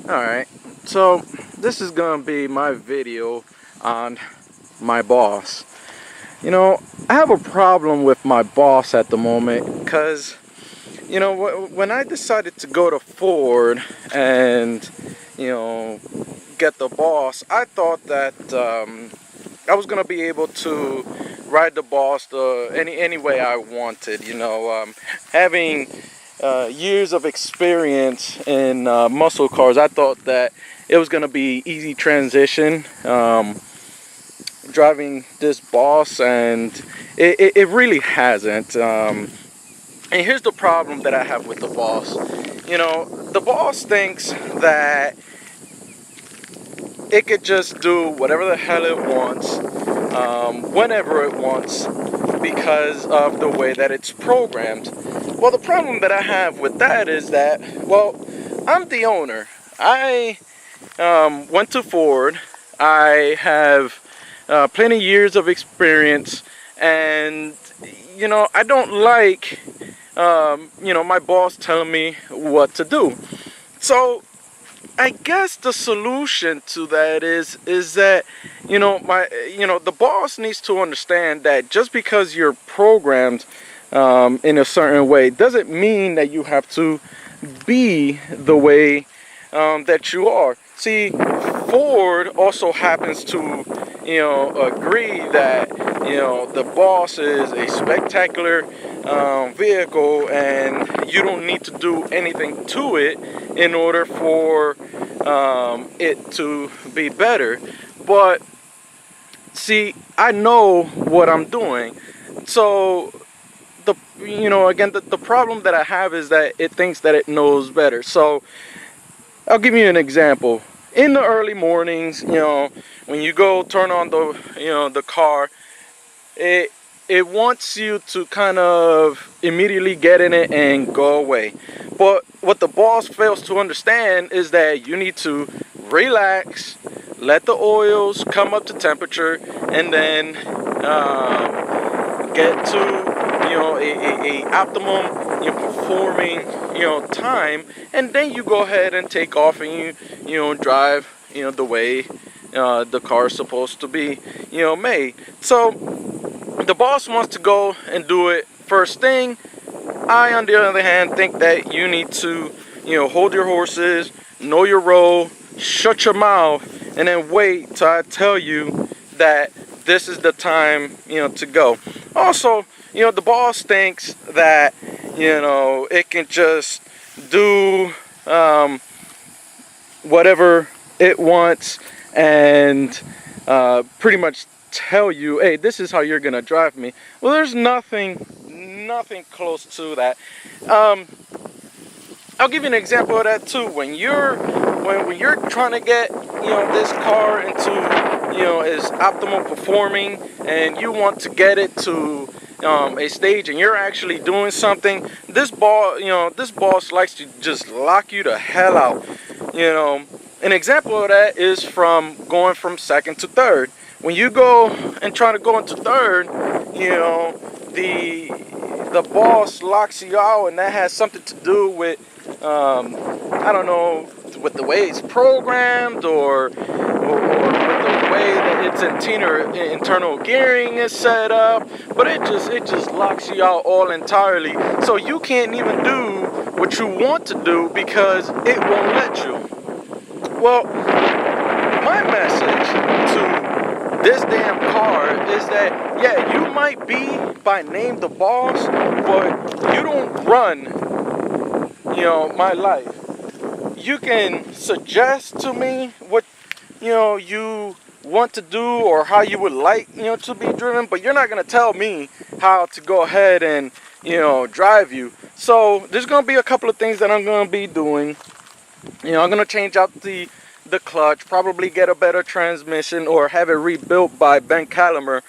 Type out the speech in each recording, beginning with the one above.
Alright, so this is gonna be my video on my boss. I have a problem with my boss at the moment because, when I decided to go to Ford and, get the boss, I thought that I was gonna be able to ride the boss any way I wanted. Having years of experience in muscle cars, I thought that it was gonna be easy transition driving this boss, and it really hasn't. And here's the problem that I have with the boss. The boss thinks that it could just do whatever the hell it wants, whenever it wants, because of the way that it's programmed. Well, the problem that I have with that is that, well, I'm the owner. I went to Ford. I have plenty years of experience, and I don't like my boss telling me what to do. So I guess the solution to that is that the boss needs to understand that just because you're programmed in a certain way doesn't mean that you have to be the way that you are. See, Ford also happens to agree that the boss is a spectacular vehicle, and you don't need to do anything to it in order for it to be better. But see, I know what I'm doing. So the problem that I have is that it thinks that it knows better. So I'll give you an example. In the early mornings, when you go turn on the car, it wants you to kind of immediately get in it and go away. But what the boss fails to understand is that you need to relax, let the oils come up to temperature, and then get to a optimum performing time, and then you go ahead and take off and you drive the way the car is supposed to be made. So the boss wants to go and do it first thing. I, on the other hand, think that you need to hold your horses, know your role, shut your mouth, and then wait till I tell you that this is the time to go. Also, the boss thinks that it can just do whatever it wants and pretty much tell you, hey, this is how you're gonna drive me. Well, there's nothing close to that. I'll give you an example of that too. When you're trying to get this car into its optimal performing, and you want to get it to a stage, and you're actually doing something, this boss likes to just lock you the hell out. An example of that is from going from second to third. When you go and try to go into third, the boss locks you out, and that has something to do with I don't know, with the way it's programmed, or with the way that its internal gearing is set up. But it just locks you out all entirely, so you can't even do what you want to do because it won't let you. Well, my message to this damn car is that, yeah, you might be by name the boss, but you don't run my life. You can suggest to me what you want to do, or how you would like to be driven, but you're not going to tell me how to go ahead and drive you. So there's going to be a couple of things that I'm going to be doing. I'm going to change out the clutch, probably get a better transmission, or have it rebuilt by Ben Calimer,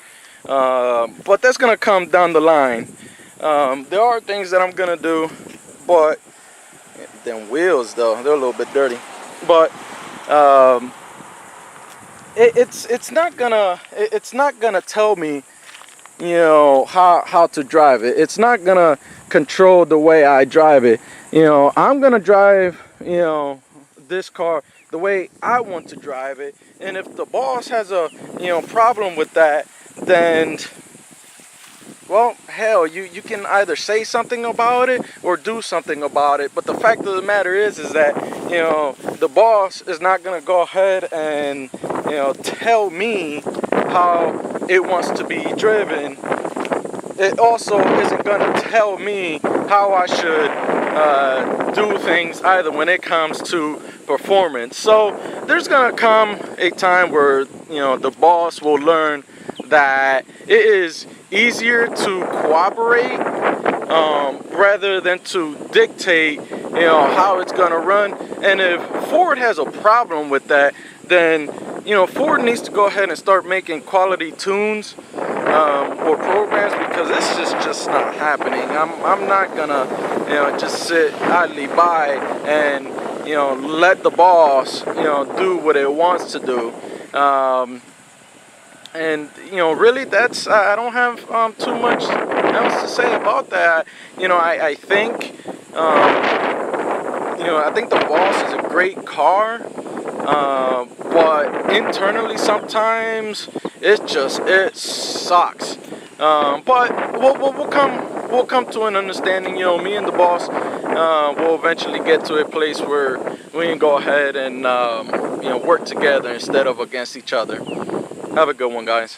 but that's going to come down the line. There are things that I'm going to do, but them wheels though, they're a little bit dirty. But it's not gonna tell me how to drive it. It's not gonna control the way I drive it. I'm gonna drive this car the way I want to drive it. And if the boss has a problem with that, then, well, hell, you can either say something about it or do something about it. But the fact of the matter is that, the boss is not going to go ahead and, tell me how it wants to be driven. It also isn't going to tell me how I should do things either when it comes to performance. So there's going to come a time where, the boss will learn that it is easier to cooperate rather than to dictate, how it's going to run. And if Ford has a problem with that, then, Ford needs to go ahead and start making quality tunes or programs, because this is just not happening. I'm not gonna, just sit idly by and, let the boss, do what it wants to do. And really, that's I don't have too much else to say about that. I think I think the Boss is a great car, but internally sometimes it sucks. But we'll come to an understanding. Me and the Boss will eventually get to a place where we can go ahead and work together instead of against each other. Have a good one, guys.